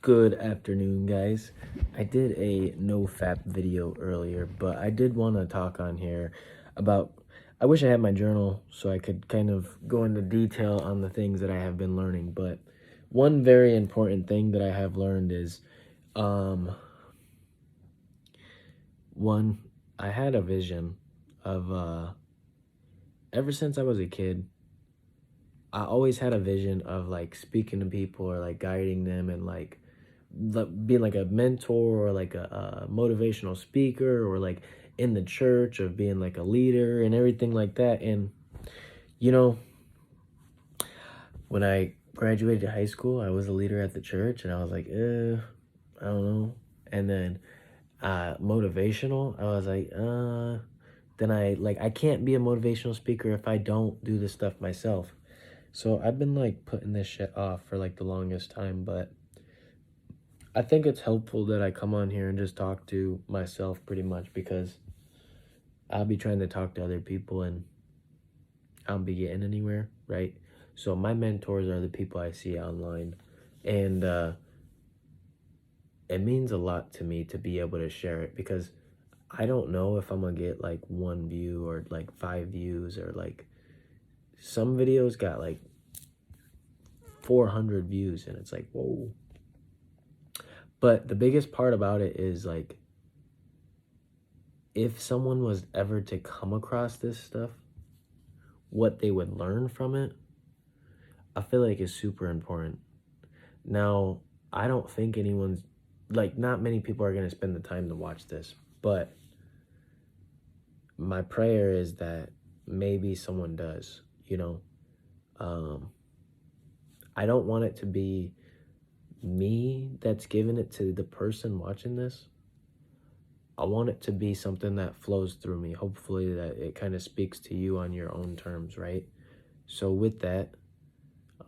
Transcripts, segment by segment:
Good afternoon, guys. I did a no-fap video earlier, but I did want to talk on here about. I wish I had my journal so I could kind of go into detail on the things that I have been learning. But one very important thing that I have learned is, um, one, I had a vision of, ever since I was a kid, I always had a vision of like speaking to people or like guiding them and like being like a mentor or like a motivational speaker or like in the church of being like a leader and everything like that. And you know, when I graduated high school, I was a leader at the church and I was like, I don't know. And then motivational, I was like, then I can't be a motivational speaker if I don't do this stuff myself. So I've been like putting this shit off for like the longest time, but I think it's helpful that I come on here and just talk to myself pretty much because I'll be trying to talk to other people and I don't be getting anywhere, right? So my mentors are the people I see online, and it means a lot to me to be able to share it because I don't know if I'm gonna get like 1 view or like 5 views or like some videos got like 400 views and it's like, whoa. But the biggest part about it is like, if someone was ever to come across this stuff, what they would learn from it, I feel like is super important. Now, I don't think anyone's, like, not many people are going to spend the time to watch this, but my prayer is that maybe someone does, you know. I don't want it to be me that's giving it to the person watching this. I want it to be something that flows through me. Hopefully that it kind of speaks to you on your own terms, right? So with that,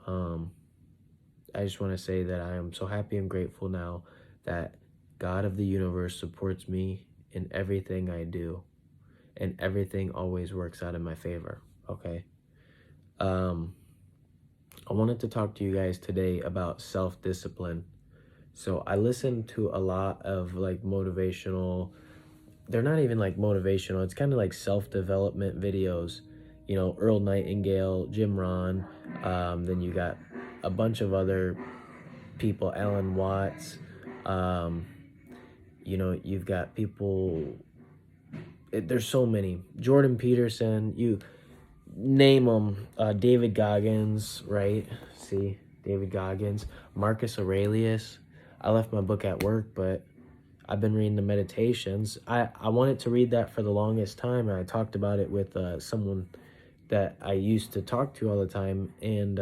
I just want to say that I am so happy and grateful now that God of the universe supports me in everything I do, and everything always works out in my favor, okay? I wanted to talk to you guys today about self-discipline. So I listen to a lot of like motivational, they're not even like motivational, it's kind of like self-development videos. You know, Earl Nightingale, Jim Rohn, then you got a bunch of other people, Alan Watts, you know, you've got people, there's so many, Jordan Peterson, you name them, David Goggins, right? See, David Goggins, Marcus Aurelius. I left my book at work, but I've been reading the Meditations. I wanted to read that for the longest time, and I talked about it with someone that I used to talk to all the time, and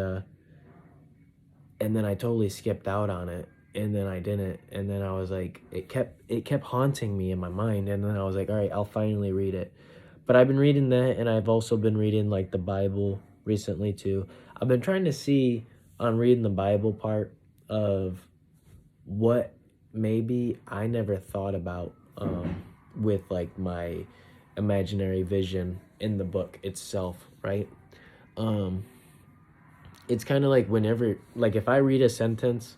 then I totally skipped out on it, and then I didn't, and then I was like, it kept haunting me in my mind, and then I was like, all right, I'll finally read it. But I've been reading that, and I've also been reading like the Bible recently too. I've been trying to see on reading the Bible part of what maybe I never thought about with like my imaginary vision in the book itself, right? It's kind of like whenever, like if I read a sentence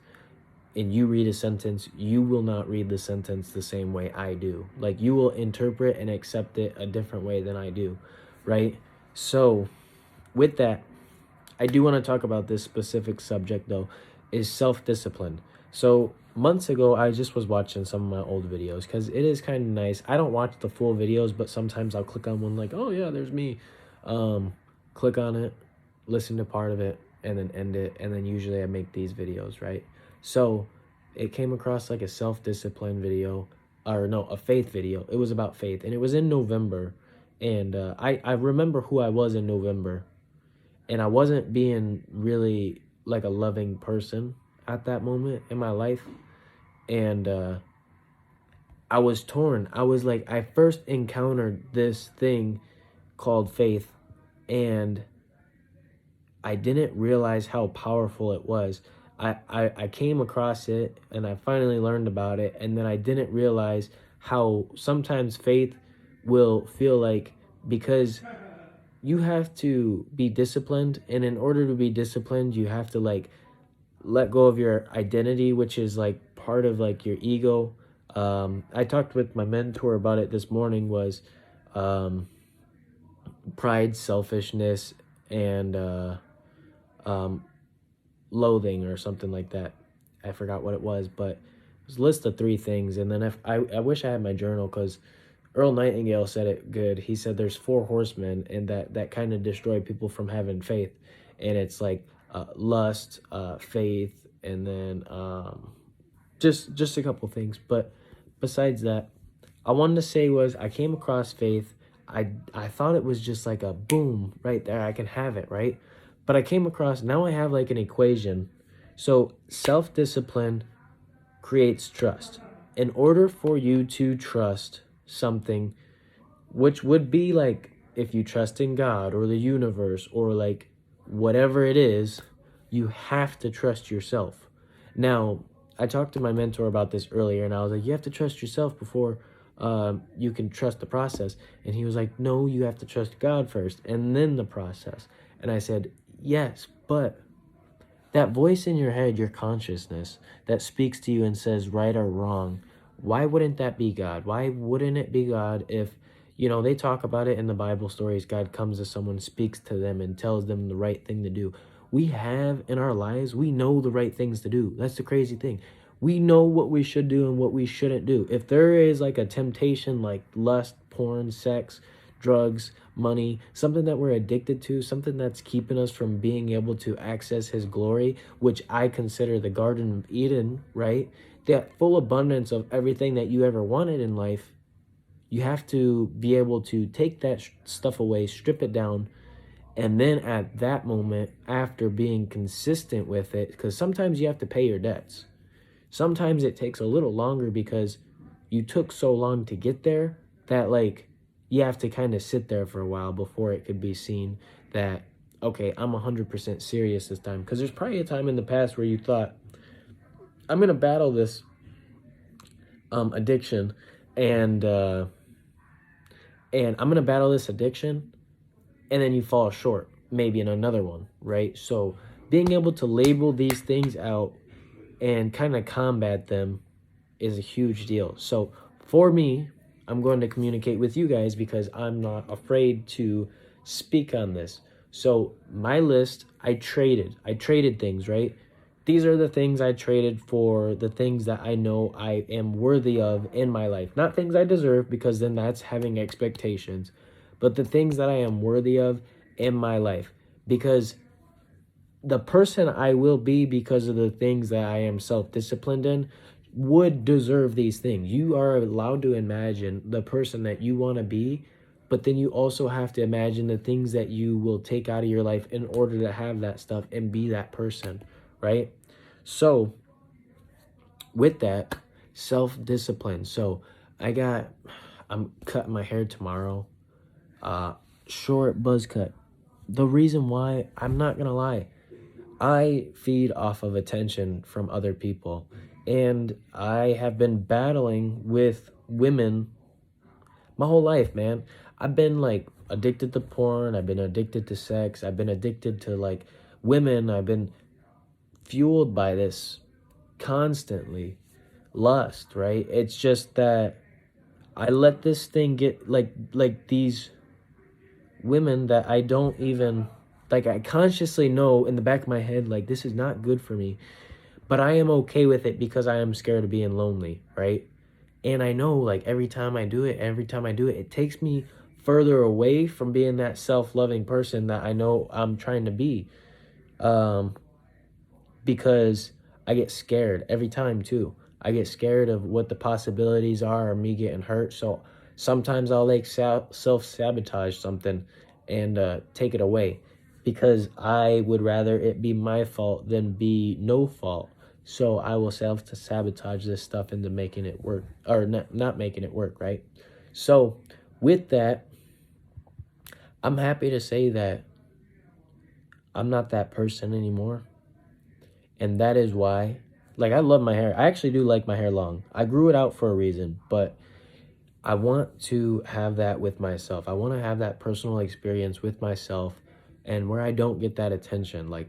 and you read a sentence, you will not read the sentence the same way I do. Like you will interpret and accept it a different way than I do, right? So with that, I do want to talk about this specific subject though, is self-discipline. So months ago, I just was watching some of my old videos because it is kind of nice. I don't watch the full videos, but sometimes I'll click on one like, oh yeah, there's me. Click on it, listen to part of it, and then end it. And then usually I make these videos, right? So it came across like a self-discipline video, or no, a faith video. It was about faith, and it was in November. And I remember who I was in November, and I wasn't being really like a loving person at that moment in my life. And I was torn. I was like, I first encountered this thing called faith, and I didn't realize how powerful it was. I came across it and I finally learned about it, and then I didn't realize how sometimes faith will feel like, because you have to be disciplined, and in order to be disciplined you have to like let go of your identity, which is like part of like your ego. I talked with my mentor about it this morning, was pride, selfishness, and loathing or something like that. I forgot what it was, but it was a list of 3 things. And then if I wish I had my journal, because Earl Nightingale said it good. He said there's 4 horsemen, and that kind of destroy people from having faith. And it's like lust, faith, and then just a couple things. But besides that, I wanted to say was I came across faith. I thought it was just like a boom right there. I can have it, right? But I came across, now I have like an equation. So self-discipline creates trust. In order for you to trust something, which would be like if you trust in God or the universe or like whatever it is, you have to trust yourself. Now, I talked to my mentor about this earlier, and I was like, you have to trust yourself before you can trust the process. And he was like, no, you have to trust God first and then the process. And I said, yes, but that voice in your head, your consciousness that speaks to you and says right or wrong, why wouldn't that be God? Why wouldn't it be God if, they talk about it in the Bible stories, God comes to someone, speaks to them, and tells them the right thing to do. We have in our lives, we know the right things to do. That's the crazy thing. We know what we should do and what we shouldn't do. If there is like a temptation like lust, porn, sex, drugs, money, something that we're addicted to, something that's keeping us from being able to access his glory, which I consider the Garden of Eden, right? That full abundance of everything that you ever wanted in life. You have to be able to take that stuff away, strip it down, and then at that moment, after being consistent with it, because sometimes you have to pay your debts. Sometimes it takes a little longer because you took so long to get there that like you have to kind of sit there for a while before it could be seen that, okay, I'm 100% serious this time. Because there's probably a time in the past where you thought, I'm going to battle this addiction and I'm going to battle this addiction, and then you fall short maybe in another one, right? So being able to label these things out and kind of combat them is a huge deal. So for me, I'm going to communicate with you guys because I'm not afraid to speak on this. So my list, I traded things, right? These are the things I traded for the things that I know I am worthy of in my life. Not things I deserve, because then that's having expectations, but the things that I am worthy of in my life. Because the person I will be because of the things that I am self-disciplined in would deserve these things. You are allowed to imagine the person that you want to be, but then you also have to imagine the things that you will take out of your life in order to have that stuff and be that person, right? So with that, self-discipline. So I'm cutting my hair tomorrow, short buzz cut. The reason why, I'm not gonna lie, I feed off of attention from other people, and I have been battling with women my whole life, man. I've been like addicted to porn, I've been addicted to sex, I've been addicted to like women, I've been fueled by this constantly. Lust, right? It's just that I let this thing get like these women that I don't even like, I consciously know in the back of my head, like, this is not good for me, but I am okay with it because I am scared of being lonely, right? And I know like every time I do it, it takes me further away from being that self-loving person that I know I'm trying to be. Because I get scared every time too. I get scared of what the possibilities are of me getting hurt. So sometimes I'll like self-sabotage something and take it away, because I would rather it be my fault than be no fault. So I will self-sabotage this stuff into making it work, or not making it work, right? So with that, I'm happy to say that I'm not that person anymore. And that is why, like, I love my hair. I actually do like my hair long. I grew it out for a reason, but I want to have that with myself. I want to have that personal experience with myself, and where I don't get that attention, like,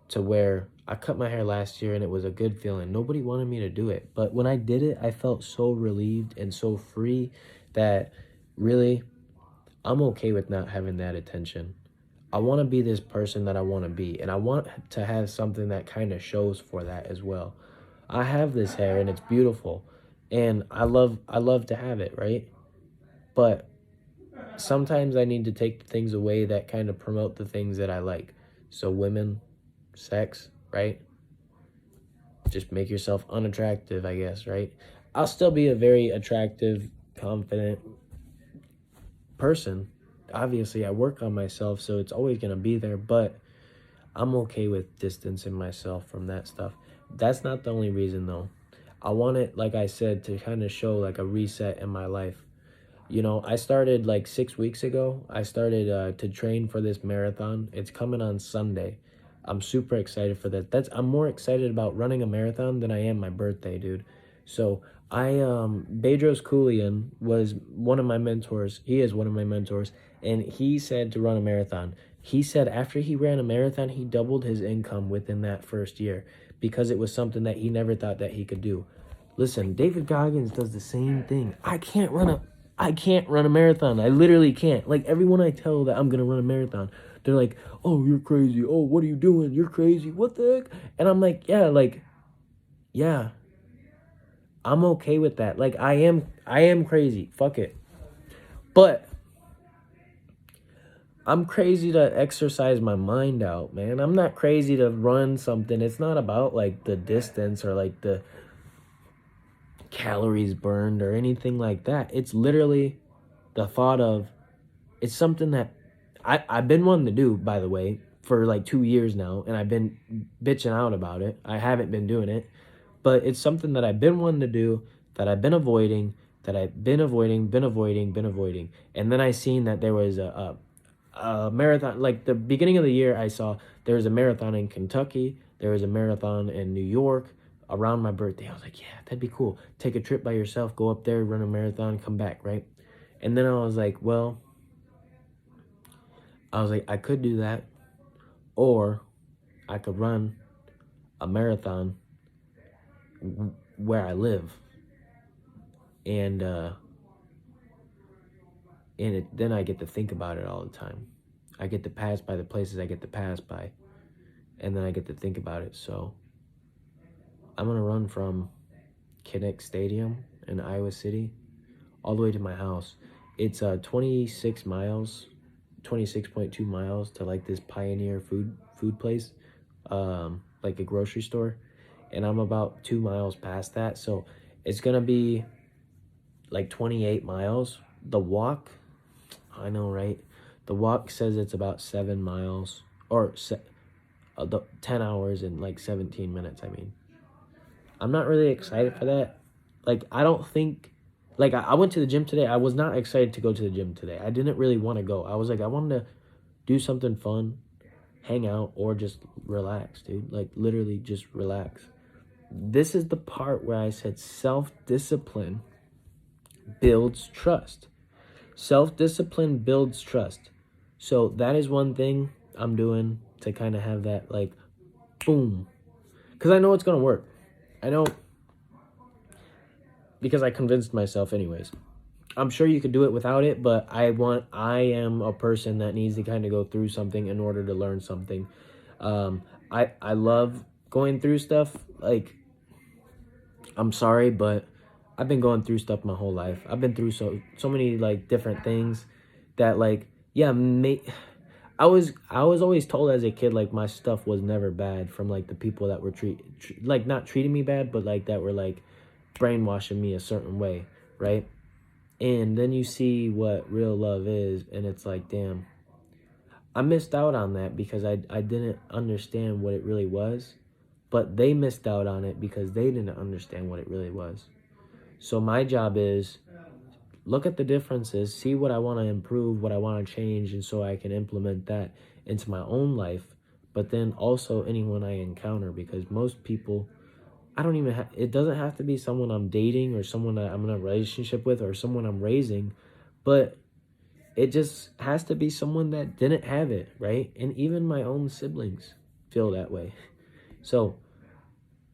to where I cut my hair last year and it was a good feeling. Nobody wanted me to do it. But when I did it, I felt so relieved and so free that really, I'm okay with not having that attention. I want to be this person that I want to be. And I want to have something that kind of shows for that as well. I have this hair and it's beautiful. And I love to have it, right? But sometimes I need to take the things away that kind of promote the things that I like. So women, sex, right? Just make yourself unattractive, I guess, right? I'll still be a very attractive, confident person. Obviously, I work on myself, so it's always going to be there, but I'm okay with distancing myself from that stuff. That's not the only reason, though. I want it, like I said, to kind of show like a reset in my life. You know, I started like 6 weeks ago. I started to train for this marathon. It's coming on Sunday. I'm super excited for that. I'm more excited about running a marathon than I am my birthday, dude. So Bedros Keuilian was one of my mentors. He is one of my mentors, and he said to run a marathon. He said after he ran a marathon, he doubled his income within that first year because it was something that he never thought that he could do. Listen, David Goggins does the same thing. I can't run a marathon. I literally can't. Like everyone I tell that I'm gonna run a marathon, they're like, "Oh, you're crazy. Oh, what are you doing? You're crazy. What the heck?" And I'm like, yeah, I'm okay with that. Like I am crazy. Fuck it. But I'm crazy to exercise my mind out, man. I'm not crazy to run something. It's not about like the distance or like the calories burned or anything like that. It's literally the thought of, it's something that I've been wanting to do, by the way, for like 2 years now, and I've been bitching out about it. I haven't been doing it, but it's something that I've been wanting to do, that I've been avoiding, been avoiding. And then I seen that there was a marathon. Like the beginning of the year, I saw there was a marathon in Kentucky, there was a marathon in New York around my birthday. I was like, yeah, that'd be cool. Take a trip by yourself, go up there, run a marathon, come back, right? And then I was like, well, I could do that, or I could run a marathon where I live, and then I get to think about it all the time. I get to pass by the places I get to pass by, and then I get to think about it. So I'm gonna run from Kinnick Stadium in Iowa City all the way to my house. It's 26 miles, 26.2 miles to like this Pioneer food place, like a grocery store, and I'm about 2 miles past that. So it's gonna be like 28 miles. The walk, I know, right? The walk says it's about 7 miles, or 10 hours and like 17 minutes. I mean, I'm not really excited for that. Like, I don't think, like, I went to the gym today. I was not excited to go to the gym today. I didn't really want to go. I was like, I wanted to do something fun, hang out, or just relax, dude. Like, literally just relax. This is the part where I said self-discipline builds trust. Self-discipline builds trust. So that is one thing I'm doing to kind of have that, like, boom. Because I know it's going to work. I know, because I convinced myself anyways. I'm sure you could do it without it, but I am a person that needs to kind of go through something in order to learn something. I love going through stuff. Like, I'm sorry, but I've been going through stuff my whole life. I've been through so many like different things that, like, yeah, I was always told as a kid like my stuff was never bad from like the people that were like not treating me bad, but like that were like brainwashing me a certain way, right? And then you see what real love is, and it's like, damn, I missed out on that because I didn't understand what it really was, but they missed out on it because they didn't understand what it really was. So my job is look at the differences, see what I want to improve, what I want to change, and so I can implement that into my own life, but then also anyone I encounter, because most people, I don't even it doesn't have to be someone I'm dating or someone that I'm in a relationship with or someone I'm raising, but it just has to be someone that didn't have it, right? And even my own siblings feel that way. So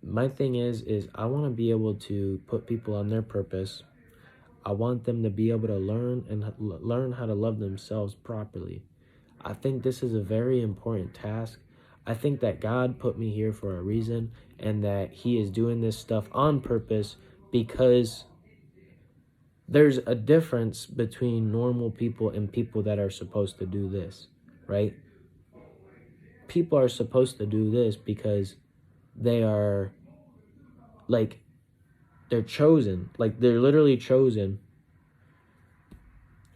my thing is I want to be able to put people on their purpose. I want them to be able to learn how to love themselves properly. I think this is a very important task. I think that God put me here for a reason, and that he is doing this stuff on purpose, because there's a difference between normal people and people that are supposed to do this, right? People are supposed to do this because they are, like, they're chosen. Like, they're literally chosen,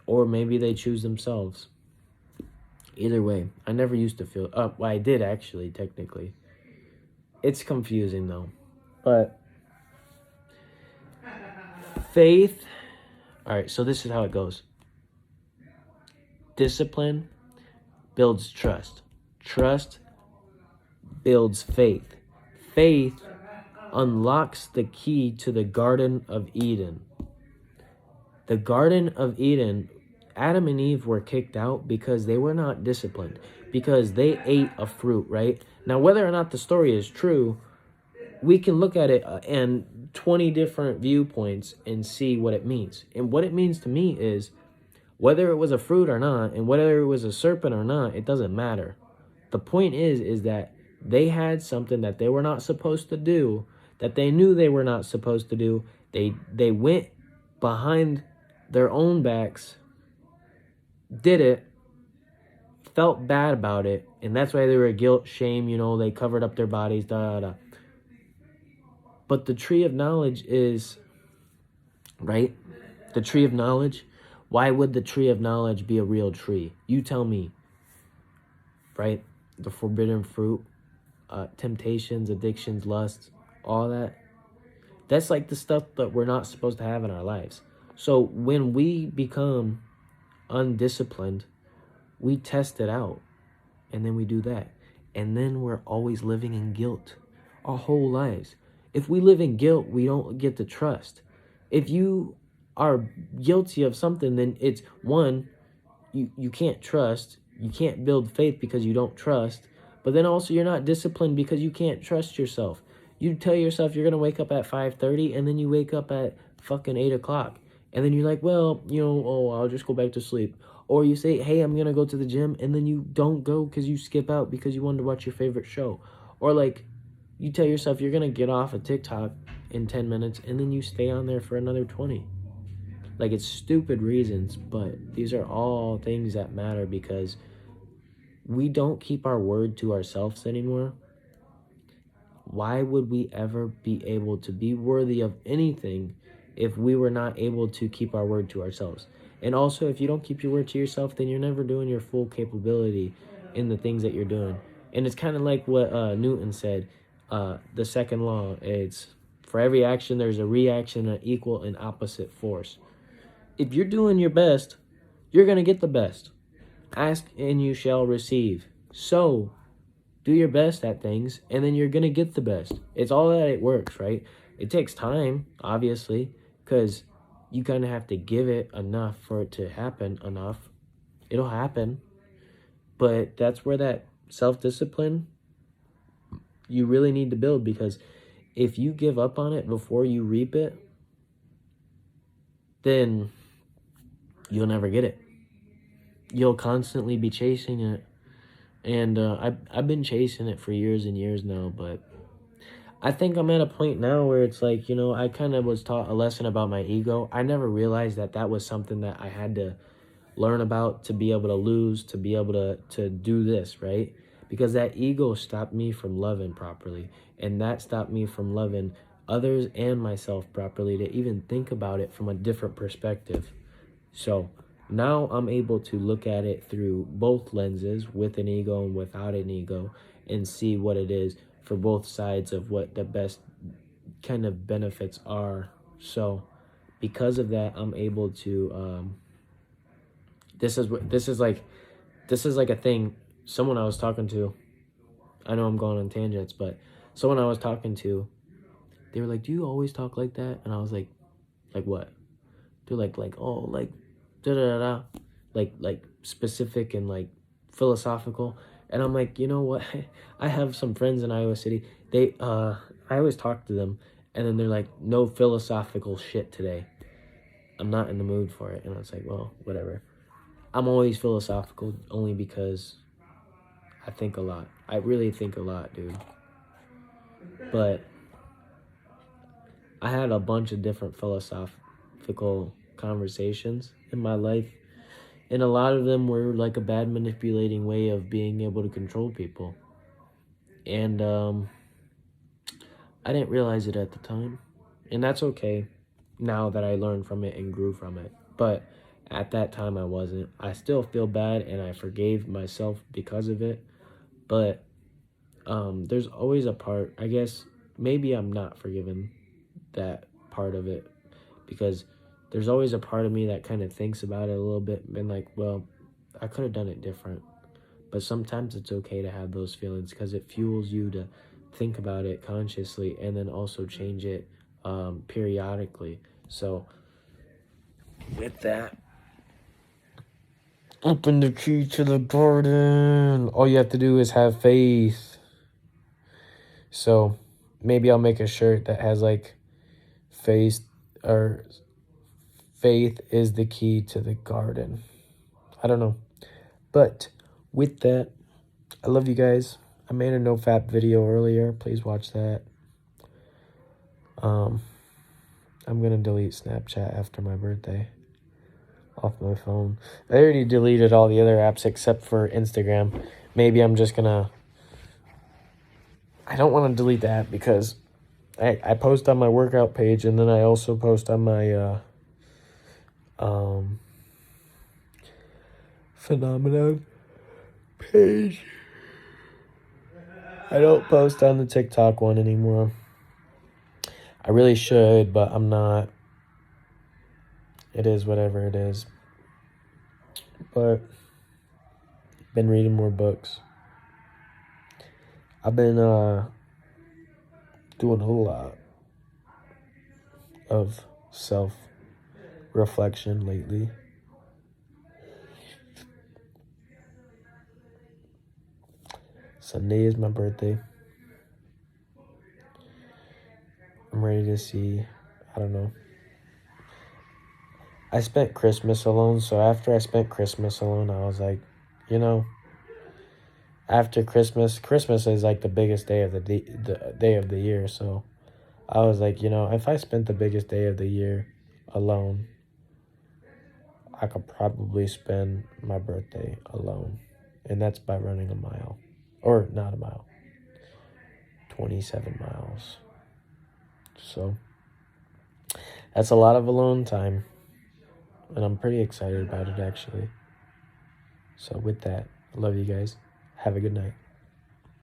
or maybe they choose themselves. Either way, I never used to feel, well, I did actually, technically. It's confusing though. But faith, all right, so this is how it goes. Discipline builds trust. Trust builds faith. Faith unlocks the key to the Garden of Eden. The Garden of Eden, Adam and Eve were kicked out because they were not disciplined, because they ate a fruit, right? Now, whether or not the story is true, we can look at it and 20 different viewpoints and see what it means. And what it means to me is, whether it was a fruit or not, and whether it was a serpent or not, it doesn't matter. The point is that they had something that they were not supposed to do, that they knew they were not supposed to do. They went behind their own backs, did it, felt bad about it, and that's why they were guilt, shame, they covered up their bodies, But the tree of knowledge is, right? The tree of knowledge. Why would the tree of knowledge be a real tree? You tell me, right? The forbidden fruit, temptations, addictions, lusts, all that. That's like the stuff that we're not supposed to have in our lives. So when we become undisciplined, we test it out, and then we do that. And then we're always living in guilt our whole lives. If we live in guilt, we don't get to trust. If you are guilty of something, then it's, one, you can't trust. You can't build faith because you don't trust. But then also you're not disciplined because you can't trust yourself. You tell yourself you're going to wake up at 5:30, and then you wake up at fucking 8 o'clock. And then you're like, well, I'll just go back to sleep. Or you say, hey, I'm going to go to the gym, and then you don't go because you skip out because you wanted to watch your favorite show. Or like, you tell yourself you're going to get off of TikTok in 10 minutes, and then you stay on there for another 20. Like, it's stupid reasons, but these are all things that matter, because we don't keep our word to ourselves anymore. Why would we ever be able to be worthy of anything if we were not able to keep our word to ourselves? And also, if you don't keep your word to yourself, then you're never doing your full capability in the things that you're doing. And it's kind of like what Newton said, the second law. It's, for every action, there's a reaction, an equal and opposite force. If you're doing your best, you're going to get the best. Ask and you shall receive. So, do your best at things, and then you're going to get the best. It's all that it works, right? It takes time, obviously, because you kind of have to give it enough for it to happen enough. It'll happen. But that's where that self-discipline, you really need to build, because if you give up on it before you reap it, then you'll never get it. You'll constantly be chasing it. And I've been chasing it for years and years now, but I think I'm at a point now where it's like, I kind of was taught a lesson about my ego. I never realized that was something that I had to learn about to be able to lose, to be able to do this, right? Because that ego stopped me from loving properly, and that stopped me from loving others and myself properly, to even think about it from a different perspective. So now I'm able to look at it through both lenses, with an ego and without an ego, and see what it is for both sides of what the best kind of benefits are. So because of that, I'm able to, this is like a thing. Someone I was talking to, I know I'm going on tangents, but someone I was talking to, they were like, do you always talk like that? And I was like what? They're like, oh, like, da da da da, like specific and like philosophical. And I'm like, you know what? I have some friends in Iowa City. I always talk to them, and then they're like, no philosophical shit today. I'm not in the mood for it. And I was like, well, whatever. I'm always philosophical only because I think a lot. I really think a lot, dude. But I had a bunch of different philosophical conversations in my life. And a lot of them were like a bad manipulating way of being able to control people. And I didn't realize it at the time. And that's okay now that I learned from it and grew from it. But at that time, I wasn't. I still feel bad and I forgave myself because of it. But there's always a part, I guess, maybe I'm not forgiven that part of it, because there's always a part of me that kind of thinks about it a little bit and like, well, I could have done it different. But sometimes it's okay to have those feelings because it fuels you to think about it consciously and then also change it periodically. So with that, open the key to the garden. All you have to do is have faith. So maybe I'll make a shirt that has like faith is the key to the garden. I don't know. But with that, I love you guys. I made a NoFap video earlier. Please watch that. I'm going to delete Snapchat after my birthday off my phone. I already deleted all the other apps except for Instagram. Maybe I'm just going to... I don't want to delete the app because I post on my workout page, and then I also post on my phenomenon page. I don't post on the TikTok one anymore. I really should, but I'm not. It is whatever it is. But been reading more books. I've been doing a lot of self-reflection lately. Sunday is my birthday. I'm ready to see, I don't know. I spent Christmas alone, so after I spent Christmas alone, I was like, you know, after Christmas is like the biggest day of the day of the year, so I was like, you know, if I spent the biggest day of the year alone, I could probably spend my birthday alone, and that's by running a mile, or not a mile, 27 miles. So that's a lot of alone time, and I'm pretty excited about it, actually. So with that, I love you guys. Have a good night.